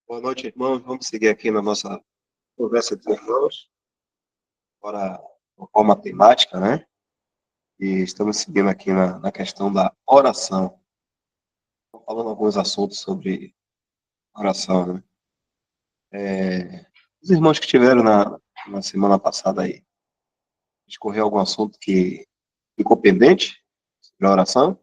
Boa noite, irmãos. Vamos seguir aqui na nossa conversa dos irmãos, para uma forma temática, né? E estamos seguindo aqui na questão da oração. Estou falando alguns assuntos sobre oração, né? Os irmãos que estiveram na semana passada aí, discorreu algum assunto que ficou pendente sobre a oração?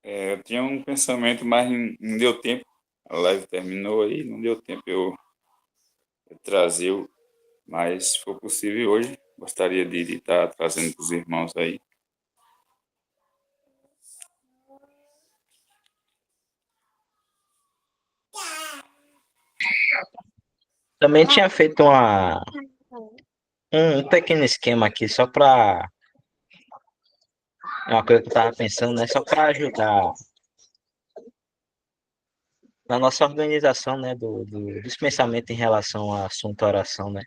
Eu tinha um pensamento, mas não deu tempo. A live terminou aí, não deu tempo eu trazer, mas se for possível hoje, gostaria de estar trazendo para os irmãos aí. Também tinha feito um pequeno esquema aqui, só para uma coisa que eu tava pensando, né? Só para ajudar na nossa organização, né? Dos pensamentos em relação ao assunto oração, né?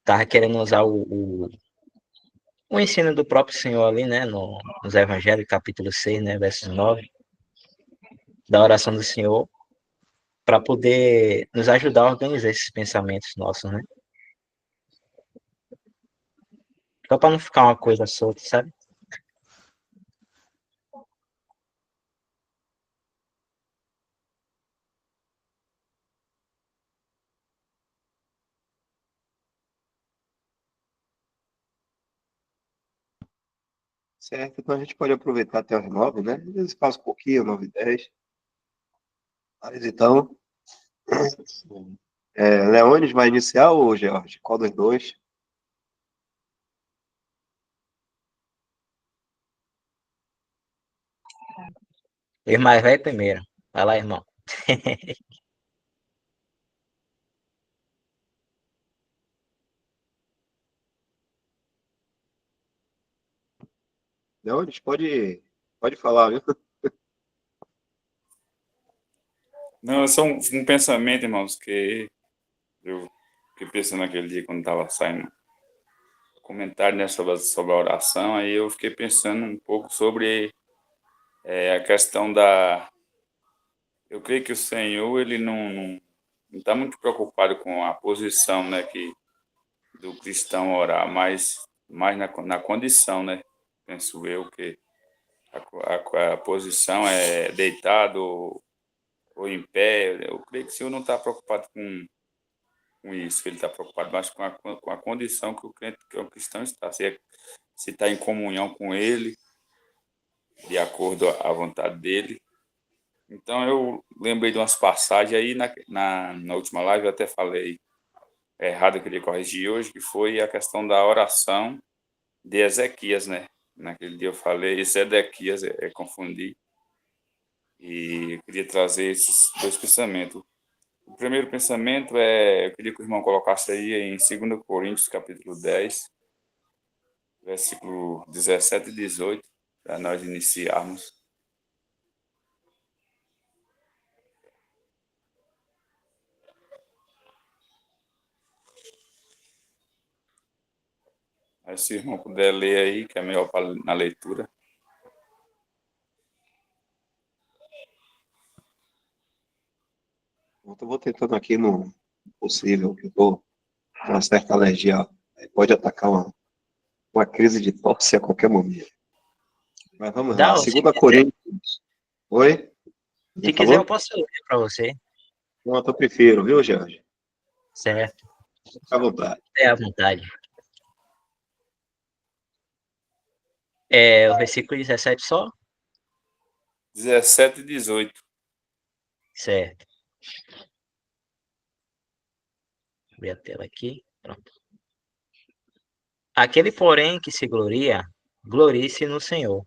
Tava querendo usar o ensino do próprio Senhor ali, né? Nos Evangelhos, capítulo 6, né? Versos 9, da oração do Senhor, para poder nos ajudar a organizar esses pensamentos nossos, né? Só para não ficar uma coisa solta, sabe? Certo, então a gente pode aproveitar até as 9, né? Às vezes passa um pouquinho, 9h10. Mas então, Leones vai iniciar ou George? Qual dos dois? E mais velho primeiro. Vai lá, irmão. Leones, pode falar, viu? Não, é só um pensamento, irmãos, que eu fiquei pensando naquele dia quando estava saindo comentário, né, sobre a oração, aí eu fiquei pensando um pouco sobre a questão da. Eu creio que o Senhor, ele não está muito preocupado com a posição, né, do cristão orar, mas mais na condição, né? Penso eu que a posição é deitado ou em pé. Eu creio que o Senhor não está preocupado com isso, que ele está preocupado mais com a condição que que o cristão está, se está em comunhão com ele, de acordo à vontade dele. Então eu lembrei de umas passagens aí na última live, eu até falei errado, eu queria corrigir hoje, que foi a questão da oração de Ezequias, né? Naquele dia eu falei Zedequias, confundi, e eu queria trazer esses dois pensamentos. O primeiro pensamento eu queria que o irmão colocasse aí em 2 Coríntios, capítulo 10, versículo 17 e 18, para nós iniciarmos. Aí, se o irmão puder ler aí, que é melhor na leitura. Eu vou tentando aqui no possível, que eu tô com uma certa alergia. Pode atacar uma crise de tosse a qualquer momento. Mas vamos lá. Dá, Segunda Coríntios. Oi? Quem se quiser eu falou? posso ler para você, Pronto, eu prefiro, viu, Jorge? certo? Fica à vontade. É à vontade. É o versículo 17 só? 17 e 18. Certo. Vou abrir a tela aqui. Pronto. Aquele, porém, que se gloria, glorie-se no Senhor,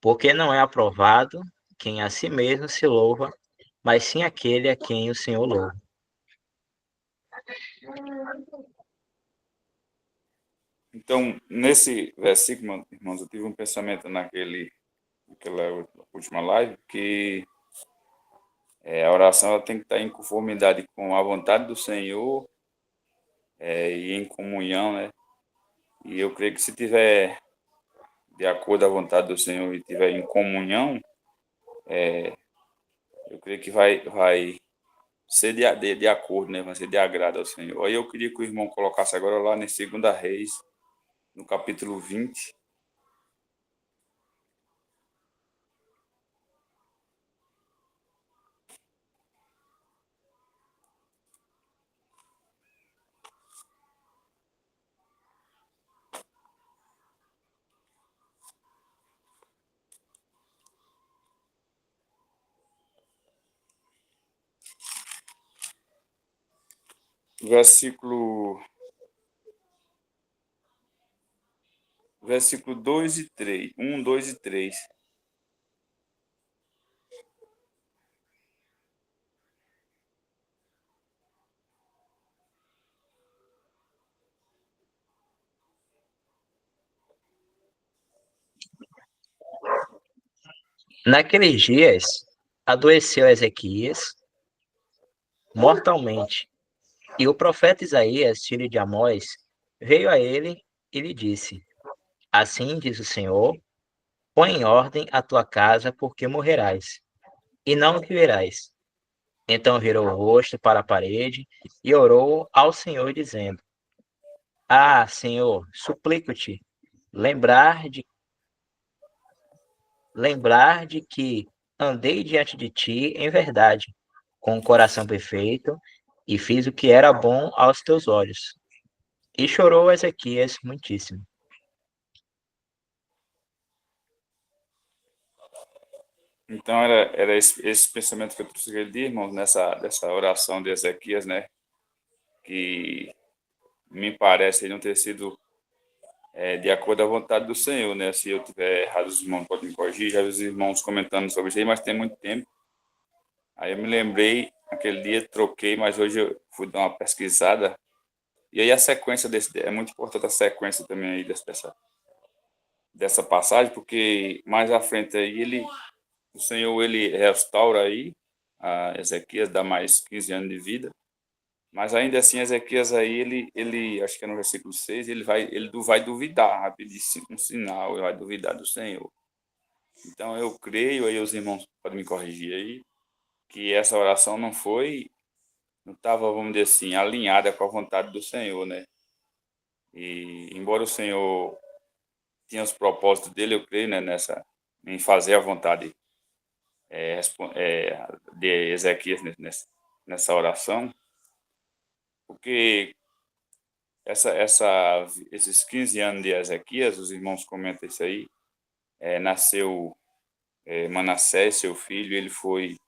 porque não é aprovado quem a si mesmo se louva, mas sim aquele a quem o Senhor louva. Então, nesse versículo, irmãos, eu tive um pensamento naquela última live, que A oração ela tem que estar em conformidade com a vontade do Senhor, e em comunhão, né? E eu creio que se tiver de acordo à vontade do Senhor e tiver em comunhão, eu creio que vai ser de acordo, né? Vai ser de agrado ao Senhor. Aí eu queria que o irmão colocasse agora lá em 2 Reis, no capítulo 20. Versículo 2 e 3. 1, 2 e 3. Naqueles dias, adoeceu Ezequias mortalmente, e o profeta Isaías, filho de Amós, veio a ele e lhe disse: Assim diz o Senhor, põe em ordem a tua casa, porque morrerás, e não viverás. Então virou o rosto para a parede e orou ao Senhor, dizendo: Ah, Senhor, suplico-te, lembrar de lembrar de que andei diante de ti em verdade, com o coração perfeito, e fiz o que era bom aos teus olhos. E chorou Ezequias muitíssimo. Então, era esse pensamento que eu trouxe aquele dia, irmãos, dessa oração de Ezequias, né? Que me parece não ter sido de acordo à vontade do Senhor, né? Se eu tiver errado, os irmãos podem me corrigir. Já vi os irmãos comentando sobre isso aí, mas tem muito tempo. Aí eu me lembrei, aquele dia troquei, mas hoje eu fui dar uma pesquisada. E aí a sequência é muito importante a sequência também aí dessa passagem, porque mais à frente aí o Senhor ele restaura aí a Ezequias, dá mais 15 anos de vida. Mas ainda assim, Ezequias aí, ele acho que é no versículo 6, ele vai duvidar, vai pedir um sinal, ele vai duvidar do Senhor. Então eu creio, aí os irmãos podem me corrigir aí, que essa oração não estava, vamos dizer assim, alinhada com a vontade do Senhor, né? E embora o Senhor tinha os propósitos dele, eu creio, né, em fazer a vontade de Ezequias nessa oração, porque esses 15 anos de Ezequias, os irmãos comentam isso aí, nasceu Manassés, seu filho, ele foi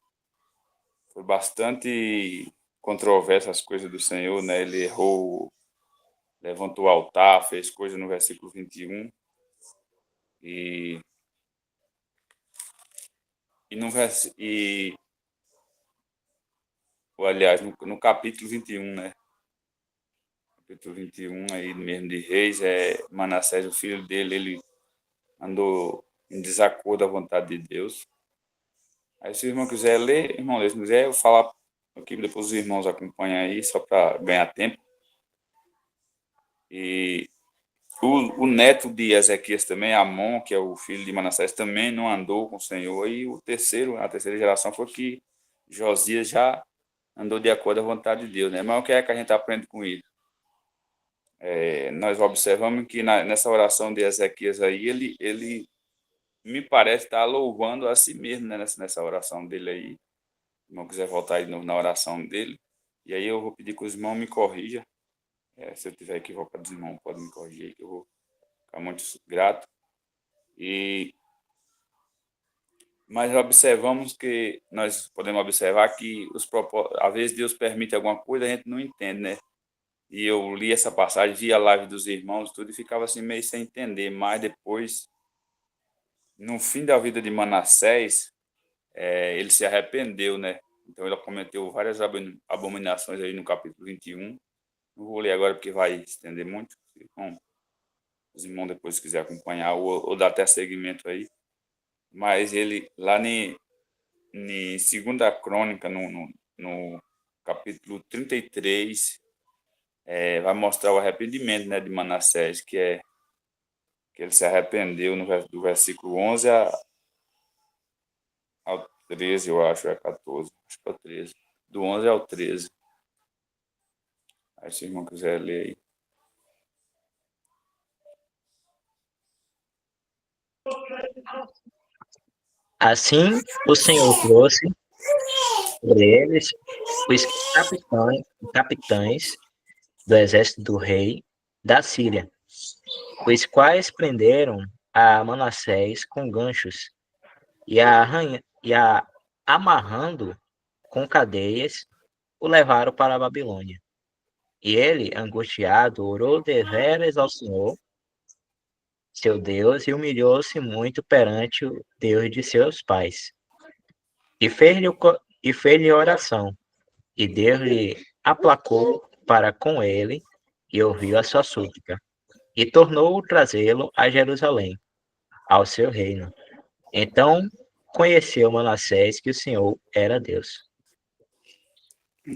bastante controverso as coisas do Senhor, né? Ele errou, levantou o altar, fez coisa no versículo 21, e, e, no, vers- e aliás, no capítulo 21, né? Capítulo 21 aí mesmo de Reis, Manassés, o filho dele, ele andou em desacordo à vontade de Deus. Aí se o irmão quiser ler, irmão, se quiser eu falar aqui, depois os irmãos acompanham aí, só para ganhar tempo. E o neto de Ezequias também, Amon, que é o filho de Manassés, também não andou com o Senhor. E a terceira geração foi que Josias já andou de acordo à vontade de Deus, né? Mas o que é que a gente aprende com isso? Nós observamos que nessa oração de Ezequias aí, ele me parece estar louvando a si mesmo, né? Nessa oração dele aí. Se o irmão quiser voltar aí na oração dele. E aí eu vou pedir que os irmãos me corrijam. Se eu tiver equivocado, os irmãos podem me corrigir aí, que eu vou ficar muito grato. Mas observamos que nós podemos observar que às vezes Deus permite alguma coisa, a gente não entende, né? E eu li essa passagem, vi a live dos irmãos, tudo, e ficava assim meio sem entender. Mas depois, no fim da vida de Manassés, ele se arrependeu, né? Então ele cometeu várias abominações aí no capítulo 21. Não vou ler agora porque vai estender muito. Bom, os irmãos depois se quiser acompanhar ou dar até seguimento aí. Mas ele, lá em 2ª Crônica, no capítulo 33, vai mostrar o arrependimento, né, de Manassés, que ele se arrependeu do versículo 11 ao 13, eu acho, 14, acho que é o 13. Do 11 ao 13. Aí, se o irmão quiser ler aí. Assim, o Senhor trouxe sobre eles os capitães do exército do rei da Síria, os quais prenderam a Manassés com ganchos e amarrando com cadeias, o levaram para a Babilônia. E ele, angustiado, orou deveras ao Senhor, seu Deus, e humilhou-se muito perante o Deus de seus pais. E fez-lhe oração, e Deus lhe aplacou para com ele, e ouviu a sua súplica, e tornou trazê-lo a Jerusalém, ao seu reino. Então conheceu Manassés que o Senhor era Deus.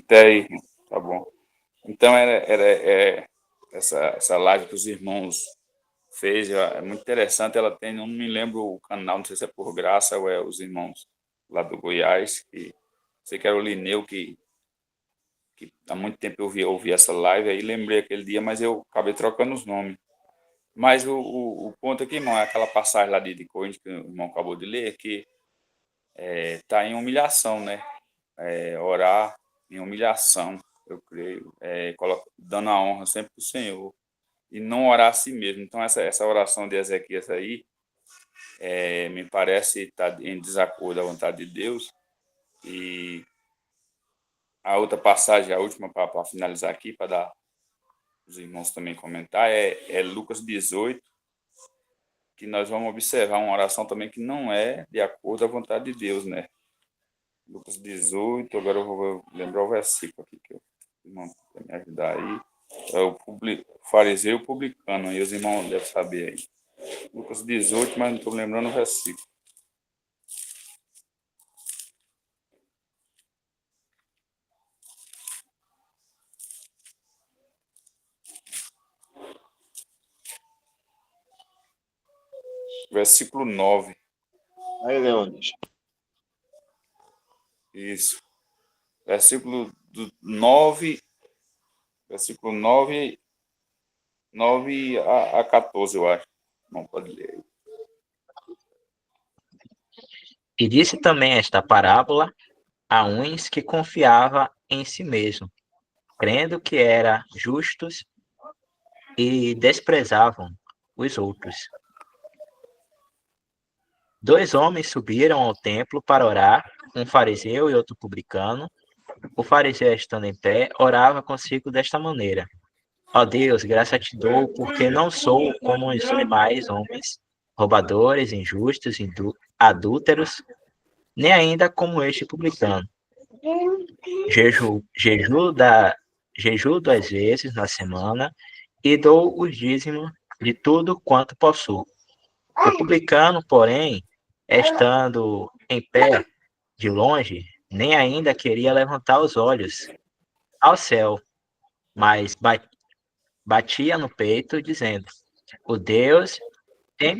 Até aí, tá bom. Então, essa live que os irmãos fez, é muito interessante. Ela tem, não me lembro o canal, não sei se é por graça ou é os irmãos lá do Goiás, que sei que era o Lineu, que há muito tempo eu ouvi essa live, aí lembrei aquele dia, mas eu acabei trocando os nomes. Mas o ponto aqui, irmão, é aquela passagem lá de Coríntios que o irmão acabou de ler, que está em humilhação, né? Orar em humilhação, eu creio, dando a honra sempre para o Senhor e não orar a si mesmo. Então, essa oração de Ezequias aí me parece estar em desacordo à vontade de Deus. E a outra passagem, a última, para finalizar aqui, para dar os irmãos também comentar, é Lucas 18, que nós vamos observar uma oração também que não é de acordo à vontade de Deus, né? Lucas 18, agora eu vou lembrar o versículo aqui, que o irmão vai me ajudar aí. É o fariseu e o publicano, aí os irmãos devem saber aí. Lucas 18, mas não estou lembrando o versículo. Versículo 9. Aí, Leonis. Isso. Versículo 9, versículo 9 a 14, eu acho. Não pode ler. E disse também esta parábola a uns que confiava em si mesmo, crendo que eram justos e desprezavam os outros. 2 homens subiram ao templo para orar, um fariseu e outro publicano. O fariseu, estando em pé, orava consigo desta maneira: Ó Deus, graça te dou, porque não sou como os demais homens, roubadores, injustos, adúlteros, nem ainda como este publicano. Jejuo 2 vezes na semana e dou o dízimo de tudo quanto possuo. O publicano, porém, estando em pé de longe, nem ainda queria levantar os olhos ao céu, mas batia no peito, dizendo: O Deus, tem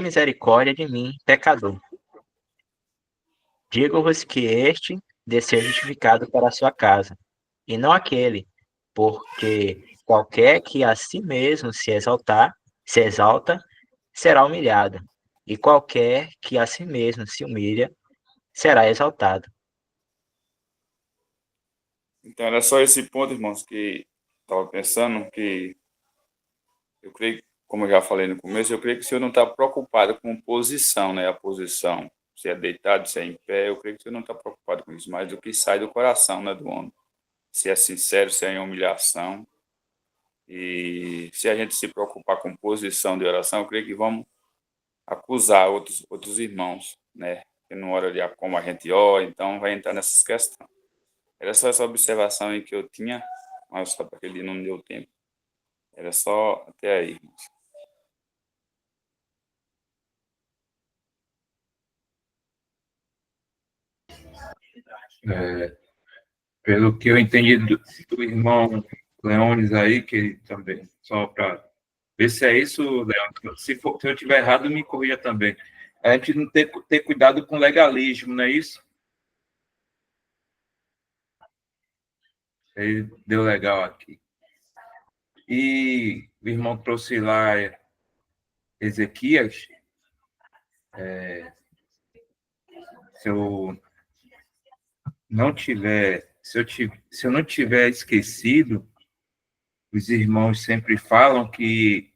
misericórdia de mim, pecador. Digo-vos que este desceu justificado para a sua casa, e não aquele, porque qualquer que a si mesmo se exalta, será humilhado, e qualquer que a si mesmo se humilha, será exaltado. Então, era só esse ponto, irmãos, que estava pensando, que eu creio, como eu já falei no começo, eu creio que o senhor não está preocupado com posição, né? A posição, se é deitado, se é em pé, eu creio que o senhor não está preocupado com isso, mas do que sai do coração, né, do homem. Se é sincero, se é em humilhação. E se a gente se preocupar com posição de oração, eu creio que vamos acusar outros irmãos, né? Que não ora de como a gente ora, então vai entrar nessas questões. Era só essa observação aí que eu tinha, mas só para aquele dia não deu tempo. Era só até aí. Pelo que eu entendi do irmão Leones aí, que ele também, só para ver se é isso, Leones. Se eu estiver errado, me corrija também. A gente não ter cuidado com legalismo, não é isso? Ele deu legal aqui. E o irmão trouxe lá Ezequias. Se eu não tiver, se eu não tiver esquecido, os irmãos sempre falam que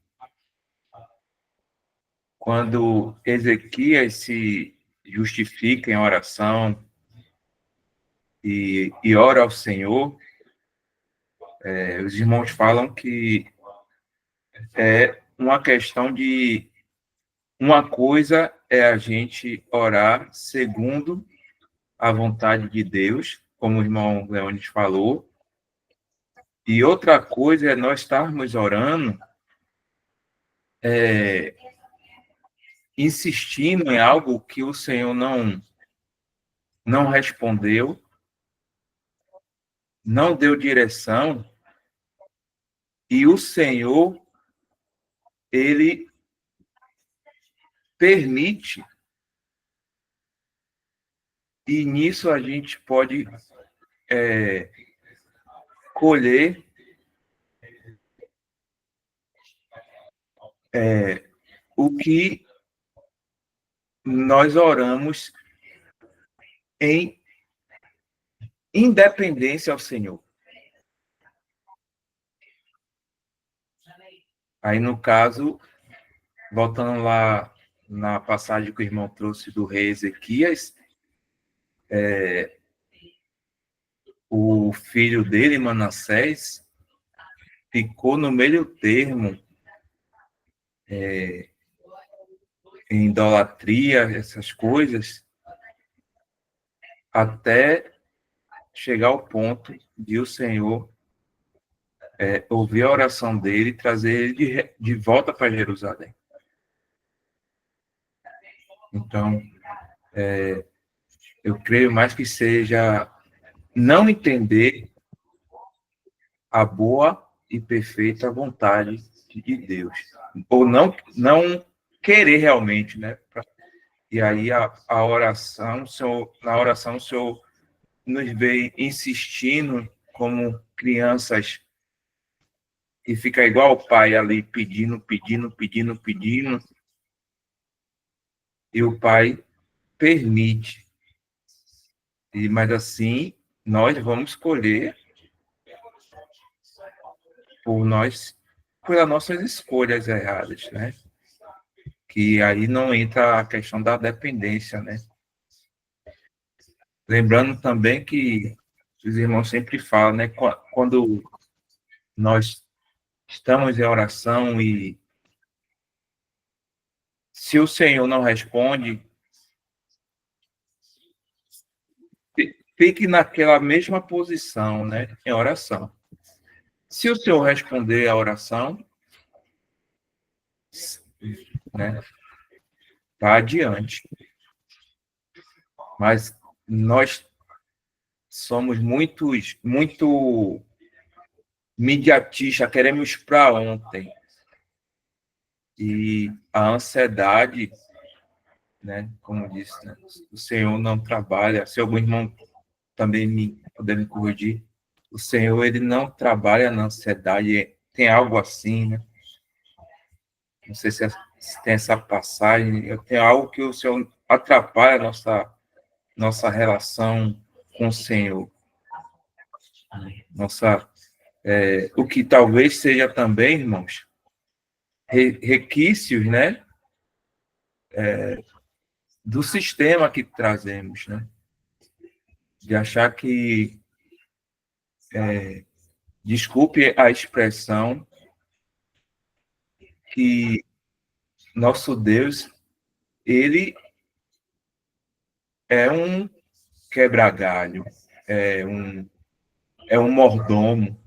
quando Ezequias se justifica em oração e ora ao Senhor, os irmãos falam que é uma questão de uma coisa é a gente orar segundo a vontade de Deus, como o irmão Leones falou, e outra coisa é nós estarmos orando insistindo em algo que o Senhor não respondeu, não deu direção, e o Senhor, ele permite, e nisso a gente pode colher o que nós oramos em independência ao Senhor. Aí, no caso, voltando lá na passagem que o irmão trouxe do rei Ezequias, o filho dele, Manassés, ficou no meio termo em idolatria, essas coisas, até chegar ao ponto de o Senhor ouvir a oração dele e trazer ele de volta para Jerusalém. Então, eu creio mais que seja não entender a boa e perfeita vontade de Deus, ou não querer realmente, né? E aí a oração, na oração o Senhor nos vê insistindo como crianças e fica igual o pai ali pedindo, e o pai permite. Mas assim, nós vamos escolher pelas nossas escolhas erradas, né? Que aí não entra a questão da dependência, né? Lembrando também que os irmãos sempre falam, né? Quando nós estamos em oração e se o Senhor não responde, fique naquela mesma posição, né? Em oração. Se o Senhor responder a oração, né? Vá adiante. Mas nós somos muito imediatistas, queremos para ontem. E a ansiedade, né, como disse, né, o Senhor não trabalha. Se algum irmão também puder me corrigir, o Senhor ele não trabalha na ansiedade. Tem algo assim, né? Não sei se tem essa passagem. Tem algo que o Senhor atrapalha a nossa relação com o Senhor. O que talvez seja também, irmãos, requisitos, né, do sistema que trazemos, né, de achar que, desculpe a expressão, que nosso Deus, ele é um quebra-galho, é um mordomo.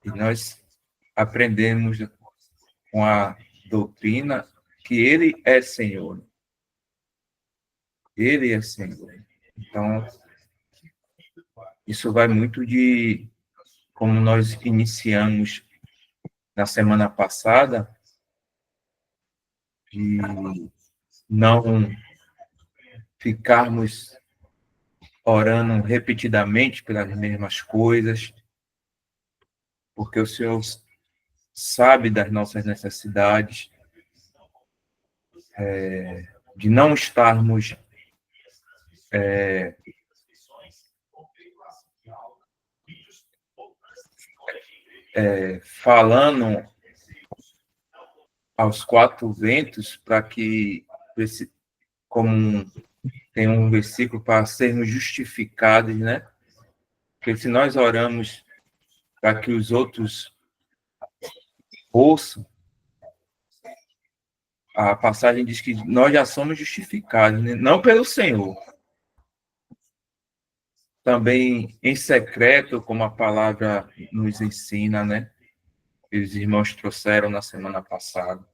E nós aprendemos com a doutrina que ele é Senhor. Ele é Senhor. Então, isso vai muito de como nós iniciamos na semana passada, de não ficarmos orando repetidamente pelas mesmas coisas, porque o Senhor sabe das nossas necessidades, de não estarmos falando aos quatro ventos para que, como tem um versículo, para sermos justificados, né? Porque se nós oramos para que os outros ouçam, a passagem diz que nós já somos justificados, né? Não pelo Senhor. Também em secreto, como a palavra nos ensina, né? Os irmãos trouxeram na semana passada.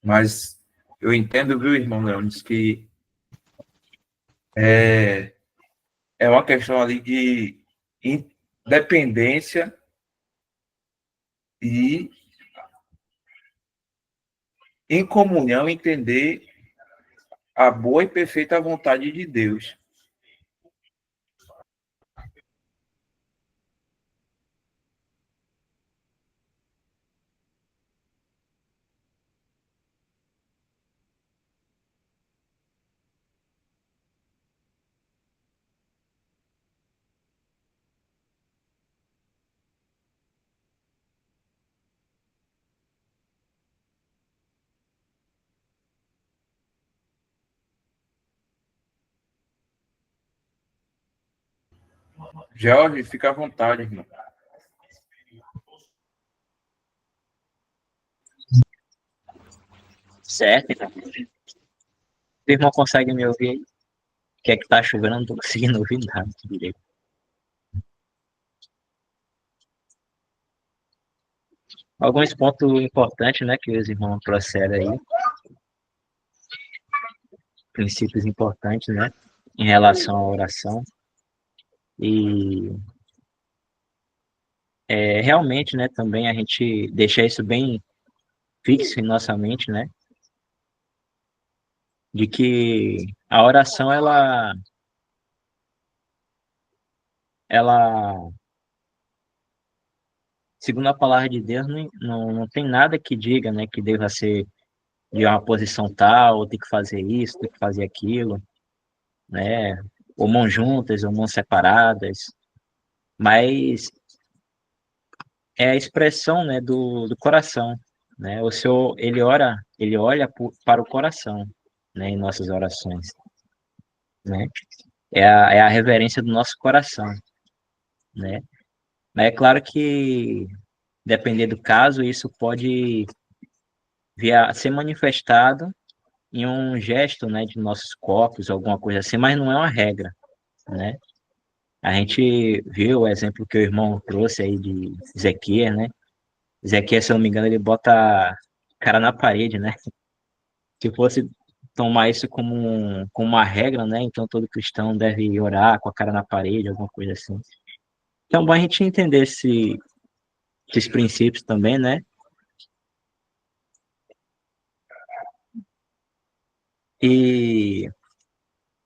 Mas eu entendo, viu, irmão Leonis, que é uma questão ali de independência e em comunhão entender a boa e perfeita vontade de Deus. Jorge, fica à vontade, irmão. Certo, então. O irmão consegue me ouvir aí? Que é que tá chovendo, não tô conseguindo ouvir nada direito. Alguns pontos importantes, né, que os irmãos trouxeram aí, princípios importantes, né, em relação à oração. E realmente, né, também a gente deixar isso bem fixo em nossa mente, né, de que a oração, ela segundo a palavra de Deus, não tem nada que diga, né, que deva ser de uma posição tal, ou tem que fazer isso, tem que fazer aquilo, né, ou mãos juntas, ou mãos separadas, mas é a expressão, né, do coração, né, o Senhor, ele olha para o coração, né, em nossas orações, né, é a reverência do nosso coração, né, mas é claro que, depender do caso, isso pode vir a ser manifestado em um gesto, né, de nossos corpos, alguma coisa assim, mas não é uma regra, né? A gente viu o exemplo que o irmão trouxe aí de Ezequiel, né? Ezequiel, se eu não me engano, ele bota a cara na parede, né? Se fosse tomar isso como uma regra, né? Então todo cristão deve orar com a cara na parede, alguma coisa assim. Então, bom a gente entender esses princípios também, né? E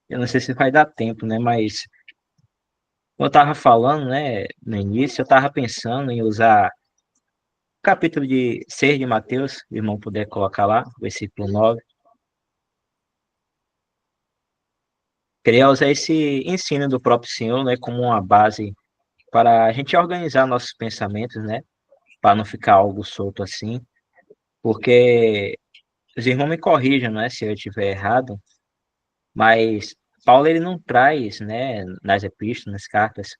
eu não sei se vai dar tempo, né? Mas como eu estava falando, né, no início, eu estava pensando em usar o capítulo de 6 de Mateus, se o irmão puder colocar lá, versículo 9. Queria usar esse ensino do próprio Senhor, né, como uma base para a gente organizar nossos pensamentos, né, para não ficar algo solto assim, porque os irmãos me corrijam, né, se eu estiver errado, mas Paulo ele não traz, né, nas epístolas, nas cartas,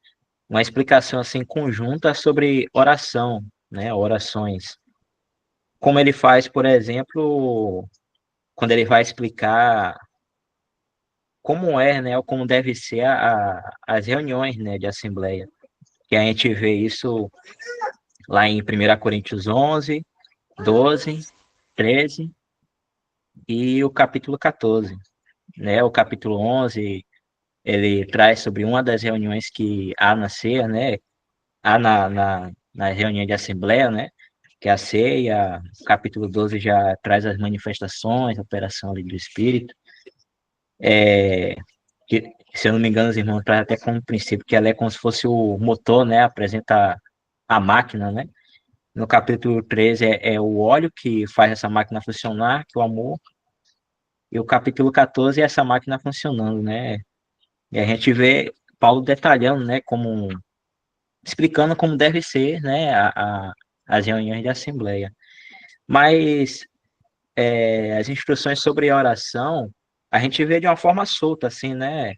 uma explicação assim conjunta sobre oração, né, orações. Como ele faz, por exemplo, quando ele vai explicar como é, né, ou como deve ser as reuniões, né, de assembleia. Que a gente vê isso lá em 1 Coríntios 11, 12, 13 e o capítulo 14, né? O capítulo 11, ele traz sobre uma das reuniões que há na ceia, né? Há na reunião de assembleia, né? Que é a ceia. O capítulo 12 já traz as manifestações, a operação ali do Espírito. Que, se eu não me engano, os irmãos trazem até como princípio que ela é como se fosse o motor, né? Apresenta a máquina, né? No capítulo 13 é o óleo que faz essa máquina funcionar, que é o amor. E o capítulo 14 é essa máquina funcionando, né? E a gente vê Paulo detalhando, né? Como explicando como deve ser, né? As reuniões de assembleia. Mas as instruções sobre a oração, a gente vê de uma forma solta, assim, né?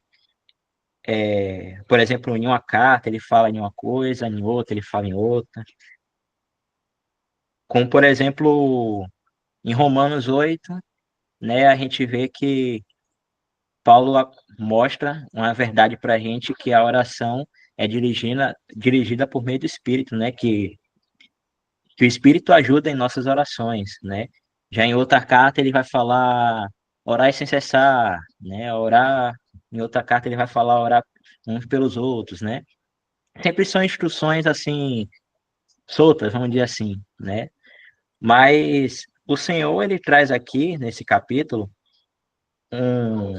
Por exemplo, em uma carta ele fala em uma coisa, em outra ele fala em outra. Como, por exemplo, em Romanos 8, né, a gente vê que Paulo mostra uma verdade para a gente que a oração é dirigida por meio do Espírito, né, que o Espírito ajuda em nossas orações, né. Já em outra carta ele vai falar orar sem cessar, né, orar. Em outra carta ele vai falar orar uns pelos outros, né. Sempre são instruções assim soltas, vamos dizer assim, né. Mas o Senhor ele traz aqui nesse capítulo um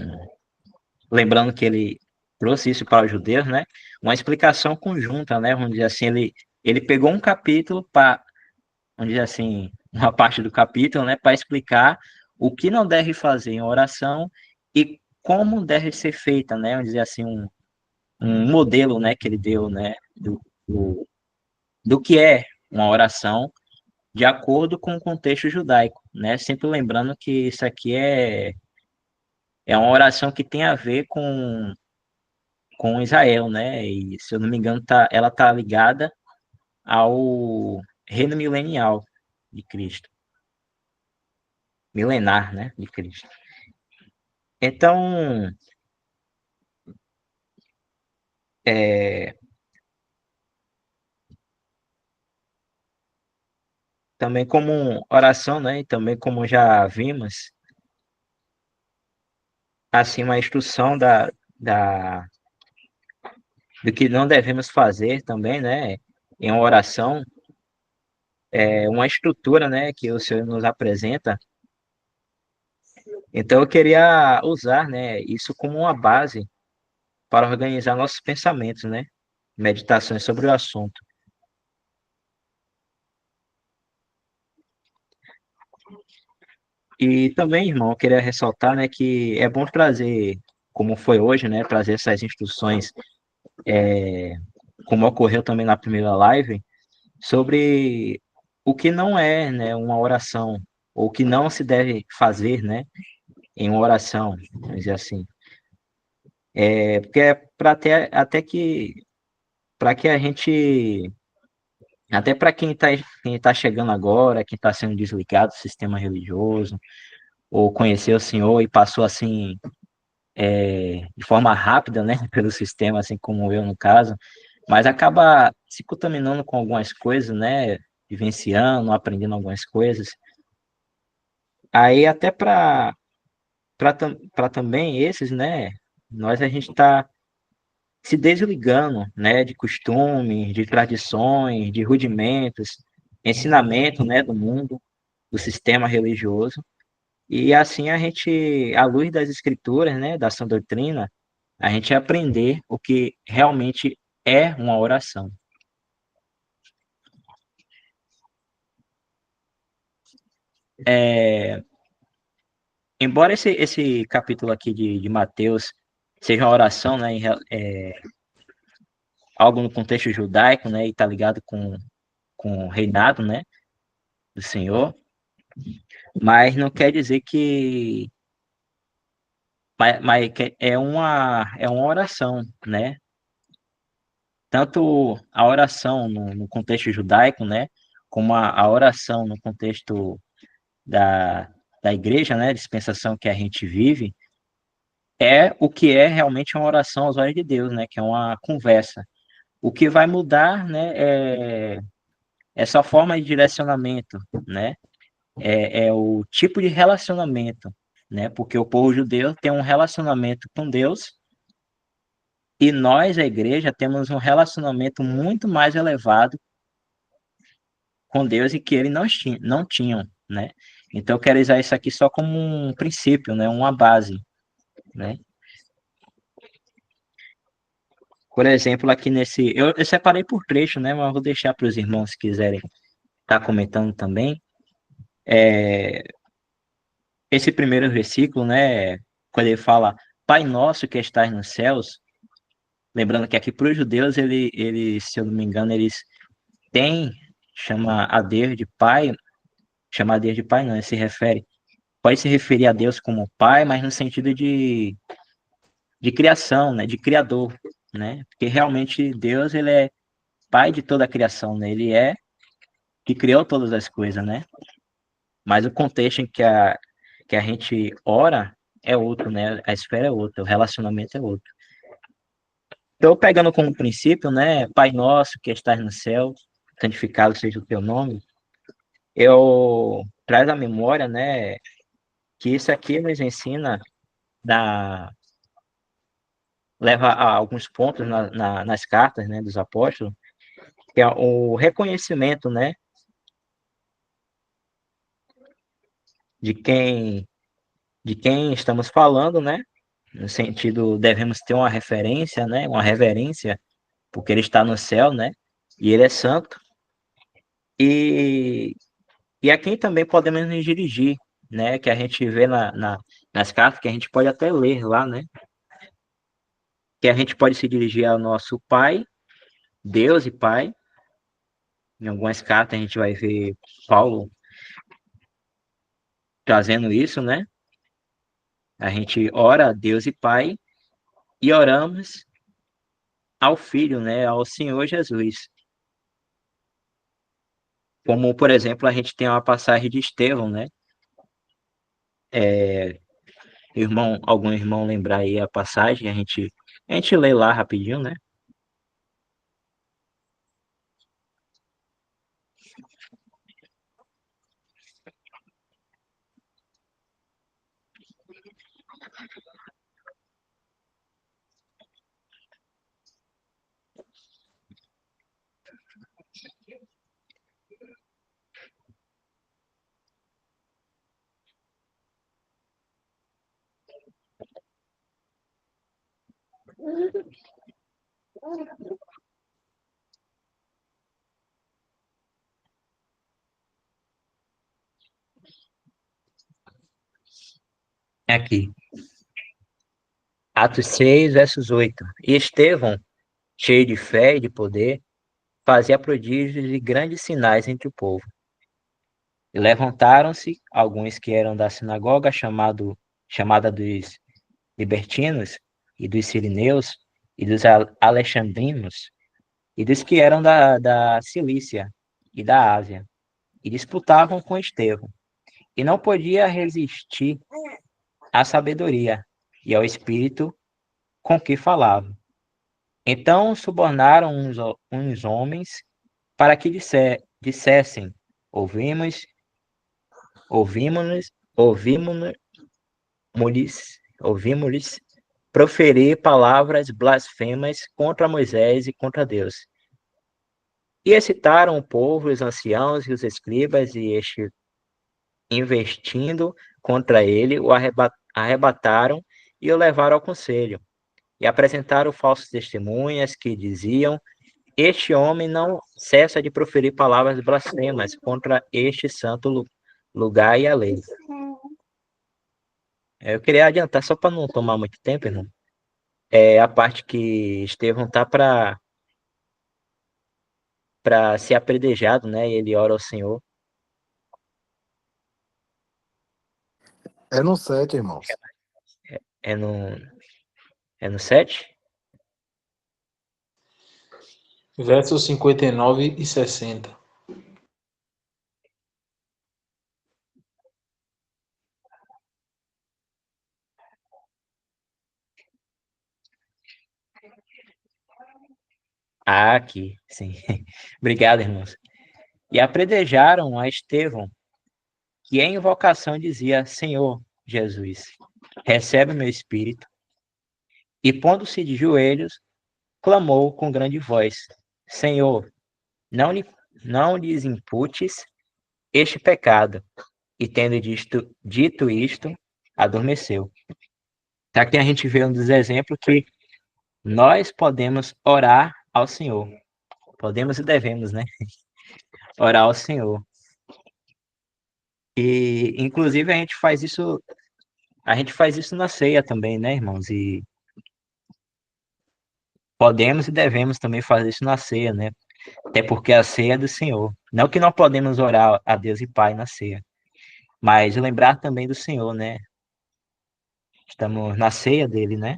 lembrando que ele trouxe isso para os judeus, né? Uma explicação conjunta, né? Vamos dizer assim, ele pegou um capítulo para, vamos dizer assim, uma parte do capítulo, né, para explicar o que não deve fazer em oração e como deve ser feita, né? Vamos dizer assim, um modelo, né, que ele deu, né, do, do que é uma oração de acordo com o contexto judaico, né? Sempre lembrando que isso aqui é uma oração que tem a ver com Israel, né? E se eu não me engano, ela tá ligada ao reino milenial de Cristo, milenar, né, de Cristo. Então, é, também como oração, né, e também como já vimos, assim, uma instrução do que não devemos fazer também, né, em uma oração, é uma estrutura, né, que o Senhor nos apresenta. Então, eu queria usar, né, isso como uma base para organizar nossos pensamentos, né? Meditações sobre o assunto. E também, irmão, eu queria ressaltar, né, que é bom trazer, como foi hoje, né, trazer essas instruções, como ocorreu também na primeira live, sobre o que não é, né, uma oração, ou o que não se deve fazer, né, em uma oração, vamos dizer assim. Porque é para até que para que a gente até para quem tá chegando agora, quem está sendo desligado do sistema religioso, ou conheceu o Senhor e passou assim, de forma rápida, né, pelo sistema, assim como eu no caso, mas acaba se contaminando com algumas coisas, né, vivenciando, aprendendo algumas coisas. Aí até para também esses, né, a gente está se desligando, né, de costumes, de tradições, de rudimentos, ensinamento, né, do mundo, do sistema religioso. E assim a gente, à luz das escrituras, né, da sã doutrina, a gente aprender o que realmente é uma oração. É, embora esse capítulo aqui de Mateus seja uma oração, né, algo no contexto judaico, né, e está ligado com o reinado, né, do Senhor, mas não quer dizer que é uma oração, né? Tanto a oração no contexto judaico, né, como a oração no contexto da, da igreja, né, dispensação que a gente vive, é o que é realmente uma oração aos olhos de Deus, né, que é uma conversa. O que vai mudar, né, essa forma de direcionamento, né, é o tipo de relacionamento, né? Porque o povo judeu tem um relacionamento com Deus e nós, a igreja, temos um relacionamento muito mais elevado com Deus e que eles não tinham, né? Então eu quero usar isso aqui só como um princípio, né? Uma base, né? Por exemplo, aqui nesse. Eu separei por trecho, né? Mas vou deixar para os irmãos se quiserem estar comentando também. Esse primeiro versículo, né? Quando ele fala, Pai nosso que estás nos céus, lembrando que aqui para os judeus, se eu não me engano, eles têm, chama a Deus de Pai, chama a Deus de Pai, não, ele se refere, pode se referir a Deus como Pai, mas no sentido de criação, né? De criador, né? Porque realmente Deus, ele é Pai de toda a criação, né? Ele é que criou todas as coisas, né? Mas o contexto em que a gente ora é outro, né? A esfera é outra, o relacionamento é outro. Então, pegando como princípio, né? Pai nosso que estás no céu, santificado seja o teu nome, eu traz à memória, né? Que isso aqui nos ensina, da, leva a alguns pontos nas cartas, né? Dos apóstolos, que é o reconhecimento, né? De quem estamos falando, né? No sentido, devemos ter uma referência, né? Uma reverência, porque ele está no céu, né? E ele é santo. E, e a quem também podemos nos dirigir, né? Que a gente vê nas cartas, que a gente pode até ler lá, né? Que a gente pode se dirigir ao nosso Pai, Deus e Pai. Em algumas cartas a gente vai ver Paulo trazendo isso, né? A gente ora a Deus e Pai e oramos ao Filho, né? Ao Senhor Jesus. Como, por exemplo, a gente tem uma passagem de Estevão, né? Algum irmão lembrar aí a passagem, a gente lê lá rapidinho, né? É aqui. Atos 6, versos 8. E Estevão, cheio de fé e de poder, fazia prodígios e grandes sinais entre o povo. E levantaram-se alguns que eram da sinagoga chamada dos libertinos, e dos sirineus, e dos alexandrinos, e dos que eram da Cilícia e da Ásia, e disputavam com Estevão. E não podia resistir à sabedoria e ao espírito com que falava. Então subornaram uns homens para que dissessem: ouvimos, ouvimos, ouvimos, ouvimos proferir palavras blasfemas contra Moisés e contra Deus. E excitaram o povo, os anciãos e os escribas, e este, investindo contra ele, o arrebataram e o levaram ao conselho. E apresentaram falsas testemunhas que diziam: este homem não cessa de proferir palavras blasfemas contra este santo lugar e a lei. Eu queria adiantar, só para não tomar muito tempo, irmão, a parte que Estevão tá para ser apredejado, né? E ele ora ao Senhor. É no 7, irmãos. É no, é no 7? Versos 59 e 60. Ah, aqui, sim. Obrigado, irmãos. E apredejaram a Estevão, que em invocação dizia: Senhor, Jesus, recebe o meu espírito. E pondo-se de joelhos, clamou com grande voz: Senhor, não lhes imputes este pecado. E tendo dito isto, adormeceu. Aqui a gente vê um dos exemplos que nós podemos orar ao Senhor. Podemos e devemos, né? Orar ao Senhor. E, inclusive, a gente faz isso na ceia também, né, irmãos? E podemos e devemos também fazer isso na ceia, né? Até porque a ceia é do Senhor. Não que não podemos orar a Deus e Pai na ceia, mas lembrar também do Senhor, né? Estamos na ceia dele, né?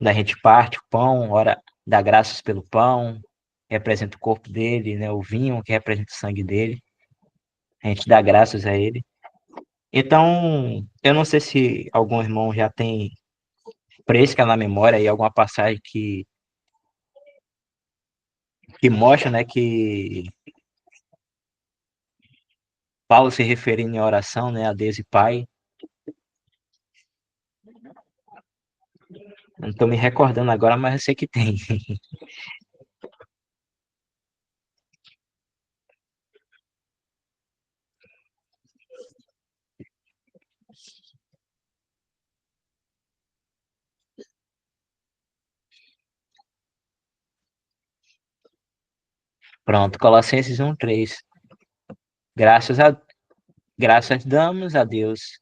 Da gente parte o pão, ora, dá graças pelo pão, representa o corpo dele, né? O vinho que representa o sangue dele. A gente dá graças a ele. Então, eu não sei se algum irmão já tem fresca na memória aí alguma passagem que mostra, né, que Paulo se referindo em oração, né, a Deus e Pai. Não estou me recordando agora, mas eu sei que tem. Pronto, Colossenses 1:3. Graças a graças damos a Deus,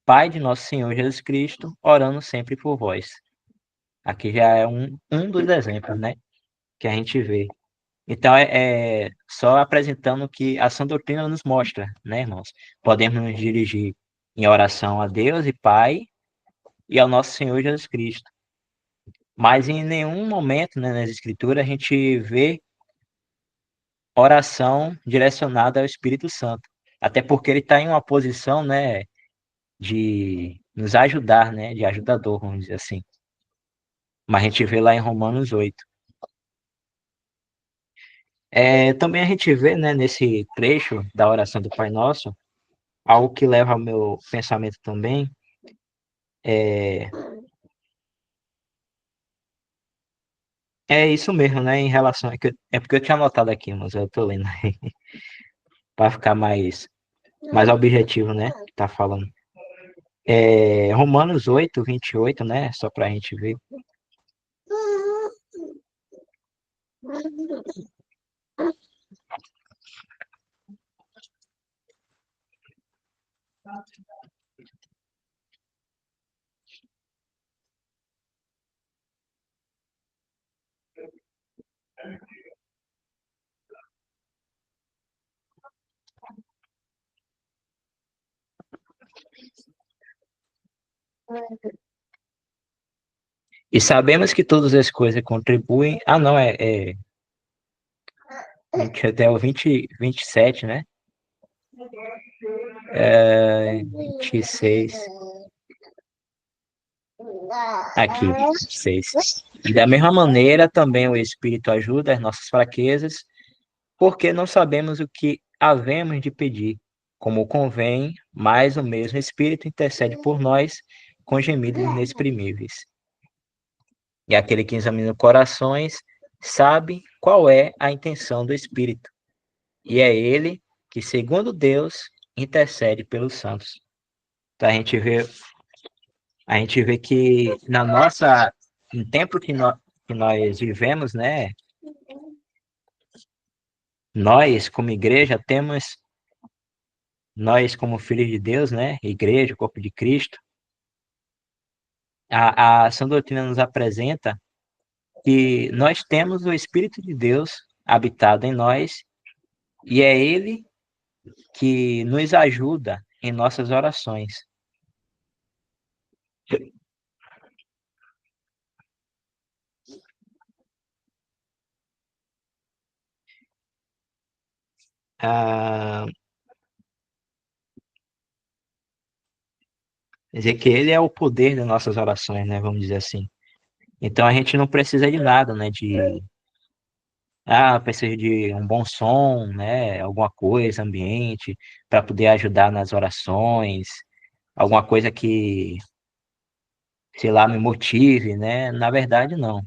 Pai de nosso Senhor Jesus Cristo, orando sempre por vós. Aqui já é um dos exemplos, né, que a gente vê. Então, é só apresentando o que a sã doutrina nos mostra, né, irmãos? Podemos nos dirigir em oração a Deus e Pai e ao nosso Senhor Jesus Cristo. Mas em nenhum momento, né, nas Escrituras a gente vê oração direcionada ao Espírito Santo. Até porque ele está em uma posição, né, de nos ajudar, né, de ajudador, vamos dizer assim. Mas a gente vê lá em Romanos 8. Também a gente vê, né, nesse trecho da oração do Pai Nosso, algo que leva ao meu pensamento também, é, é isso mesmo, né, em relação, é porque eu tinha anotado aqui, mas eu tô lendo para ficar mais objetivo, né, que tá falando. Romanos 8:28, né, só para a gente ver. E sabemos que todas as coisas contribuem. Ah, não, até o 27, né? 26. Aqui, 26. E da mesma maneira, também o Espírito ajuda as nossas fraquezas, porque não sabemos o que havemos de pedir, como convém, mas o mesmo Espírito intercede por nós com gemidos inexprimíveis. E aquele que examina corações sabe qual é a intenção do Espírito. E é ele que, segundo Deus, intercede pelos santos. Então a gente vê que no tempo que nós vivemos, né? Nós, como igreja, nós como filhos de Deus, né? Igreja, corpo de Cristo, a sã doutrina nos apresenta que nós temos o Espírito de Deus habitado em nós e é ele que nos ajuda em nossas orações. Ah, quer dizer que ele é o poder das nossas orações, né? Vamos dizer assim. Então a gente não precisa de nada, né? Preciso de um bom som, né? Alguma coisa, ambiente, para poder ajudar nas orações, alguma coisa que, sei lá, me motive, né? Na verdade, não.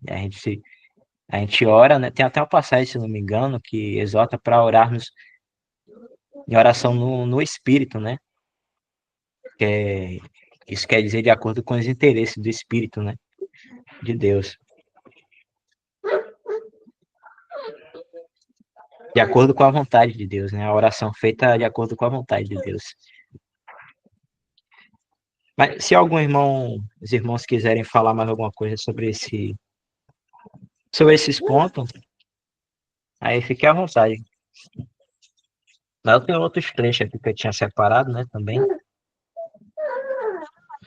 A gente, a gente ora, né? Tem até uma passagem, se não me engano, que exorta para orarmos em oração no Espírito, né? Que é, isso quer dizer de acordo com os interesses do Espírito, né? De Deus. De acordo com a vontade de Deus, né? A oração feita de acordo com a vontade de Deus. Mas se algum irmão, os irmãos quiserem falar mais alguma coisa sobre esses pontos, aí fique à vontade. Mas eu tenho outros trechos aqui que eu tinha separado, né, também.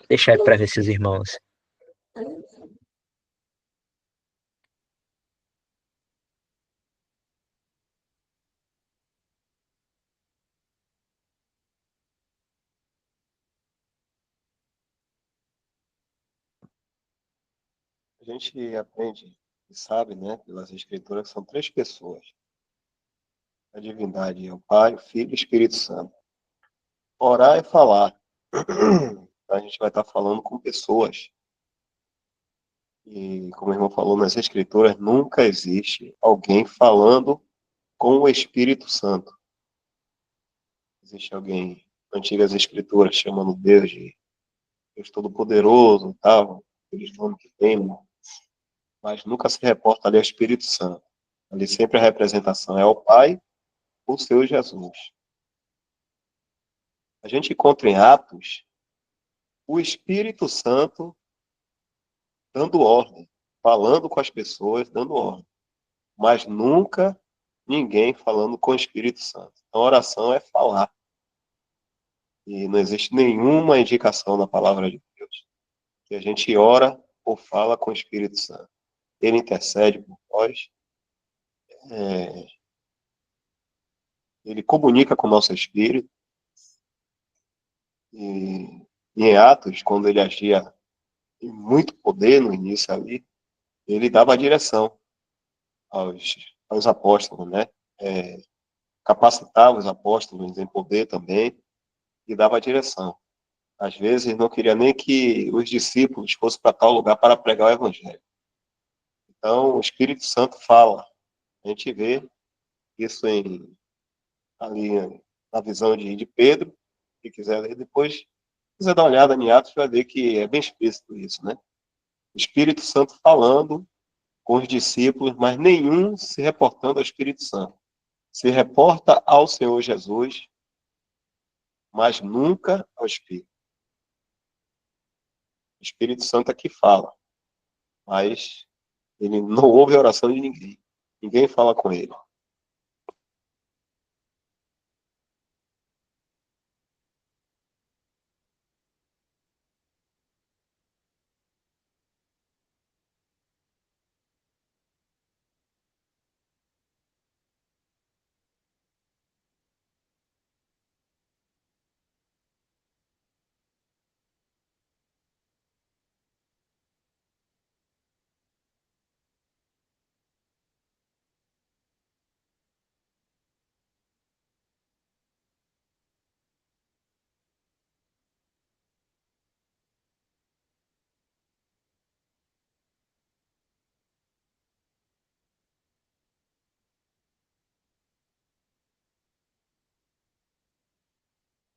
Deixa aí para ver se os irmãos. A gente aprende e sabe, né, pelas escrituras, que são três pessoas. A divindade é o Pai, o Filho e o Espírito Santo. Orar é falar. A gente vai estar falando com pessoas. E, como o irmão falou nas escrituras, nunca existe alguém falando com o Espírito Santo. Existe alguém, antigas escrituras, chamando Deus de Deus Todo-Poderoso e tal, aqueles nomes que tem, mas nunca se reporta ali ao Espírito Santo. Ali sempre a representação é o Pai, o seu Jesus. A gente encontra em Atos o Espírito Santo dando ordem, falando com as pessoas, dando ordem, mas nunca ninguém falando com o Espírito Santo. Então, a oração é falar. E não existe nenhuma indicação na palavra de Deus que a gente ora ou fala com o Espírito Santo. Ele intercede por nós, ele comunica com o nosso espírito. E em Atos, quando ele agia em muito poder no início ali, ele dava a direção aos apóstolos, né? Capacitava os apóstolos em poder também e dava a direção. Às vezes não queria nem que os discípulos fossem para tal lugar para pregar o evangelho. Então, o Espírito Santo fala. A gente vê isso ali na visão de Pedro. Se quiser ler depois, se quiser dar uma olhada em Atos, vai ver que é bem explícito isso, né? O Espírito Santo falando com os discípulos, mas nenhum se reportando ao Espírito Santo. Se reporta ao Senhor Jesus, mas nunca ao Espírito. O Espírito Santo é que fala, mas ele não ouve a oração de ninguém. Ninguém fala com ele.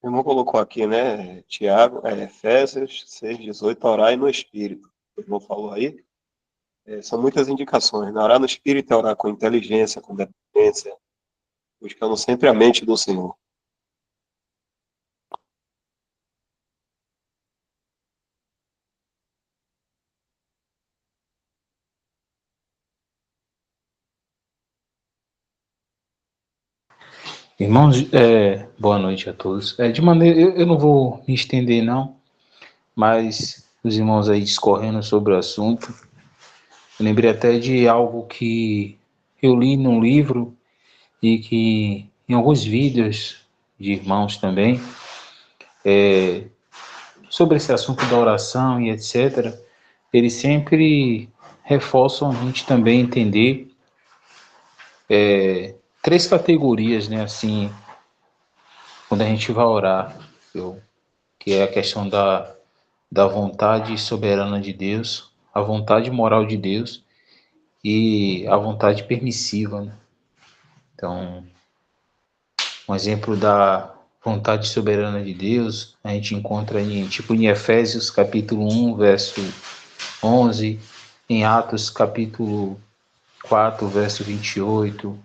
O irmão colocou aqui, né, Tiago, Efésios 6,18, orar no Espírito. O irmão falou aí. São muitas indicações, né? Orar no Espírito é orar com inteligência, com dependência, buscando sempre a mente do Senhor. Irmãos, boa noite a todos. De maneira, eu não vou me estender não, mas os irmãos aí discorrendo sobre o assunto, eu lembrei até de algo que eu li num livro e que em alguns vídeos de irmãos também, sobre esse assunto da oração e etc., eles sempre reforçam a gente também entender três categorias, né, assim, quando a gente vai orar, que é a questão da vontade soberana de Deus, a vontade moral de Deus e a vontade permissiva, né? Então, um exemplo da vontade soberana de Deus, a gente encontra em Efésios capítulo 1, verso 11, em Atos capítulo 4, verso 28,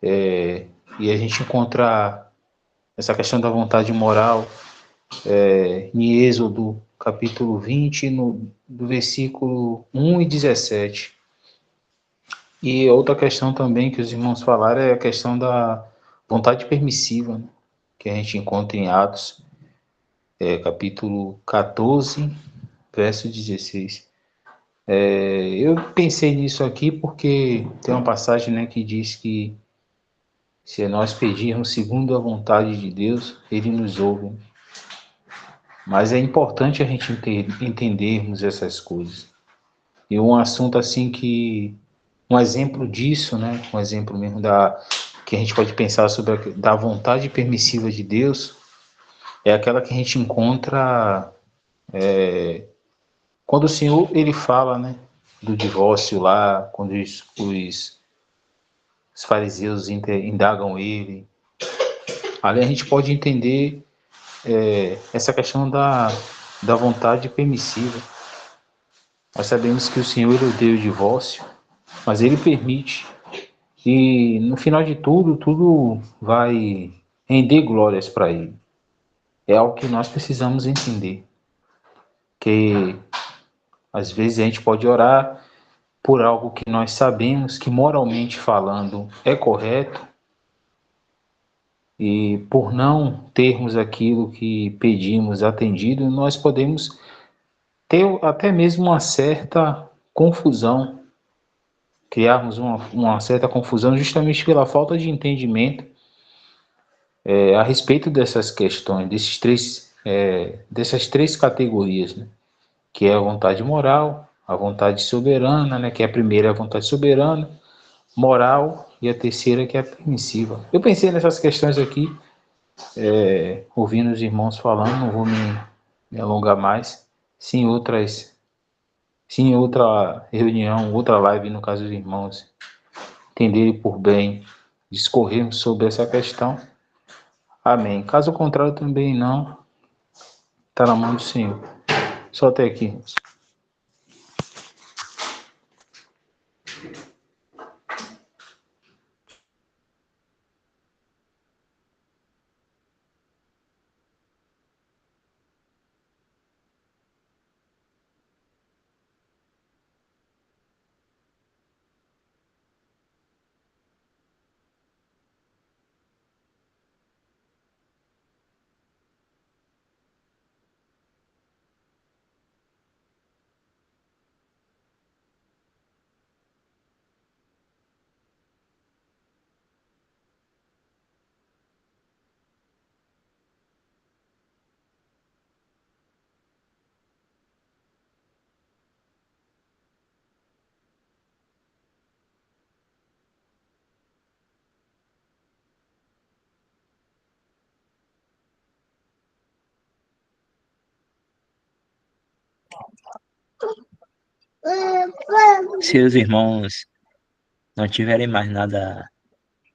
e a gente encontra essa questão da vontade moral em Êxodo capítulo 20, do versículo 1 e 17. E outra questão também que os irmãos falaram é a questão da vontade permissiva, né? Que a gente encontra em Atos, capítulo 14, verso 16. Eu pensei nisso aqui porque tem uma passagem, né, que diz que se nós pedirmos segundo a vontade de Deus, Ele nos ouve. Mas é importante a gente entendermos essas coisas. E um assunto assim um exemplo disso, né, um exemplo mesmo que a gente pode pensar sobre da vontade permissiva de Deus, é aquela que a gente encontra quando o Senhor ele fala, né, do divórcio lá, quando os fariseus indagam ele. Ali a gente pode entender essa questão da vontade permissiva. Nós sabemos que o Senhor ele odeia o divórcio, mas ele permite. E no final de tudo, tudo vai render glórias para ele. É algo que nós precisamos entender. Que às vezes a gente pode orar por algo que nós sabemos que moralmente falando é correto, e por não termos aquilo que pedimos atendido, nós podemos ter até mesmo uma certa confusão, criarmos uma certa confusão justamente pela falta de entendimento a respeito dessas questões, dessas três categorias, né? Que é a vontade moral, a vontade soberana, né? Que é a primeira é a vontade soberana, moral, e a terceira que é a permissiva. Eu pensei nessas questões aqui, ouvindo os irmãos falando, não vou me alongar mais, sim outra reunião, outra live, no caso dos irmãos, entenderem por bem, discorrermos sobre essa questão. Amém. Caso contrário, também não. Está na mão do Senhor. Só até aqui. Se os irmãos não tiverem mais nada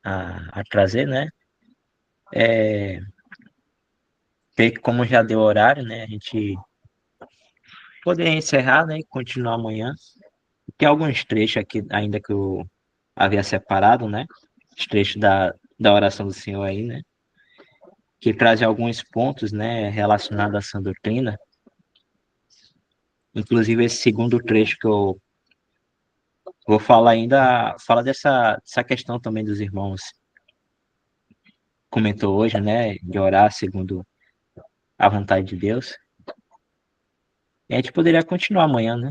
a trazer, né? Como já deu horário, né? A gente poder encerrar, né? E continuar amanhã. Tem alguns trechos aqui ainda que eu havia separado, né? Os trechos da oração do Senhor aí, né? Que trazem alguns pontos, né? Relacionados à sã doutrina. Inclusive esse segundo trecho que eu vou falar ainda, fala dessa questão também dos irmãos comentou hoje, né? De orar segundo a vontade de Deus. E a gente poderia continuar amanhã, né?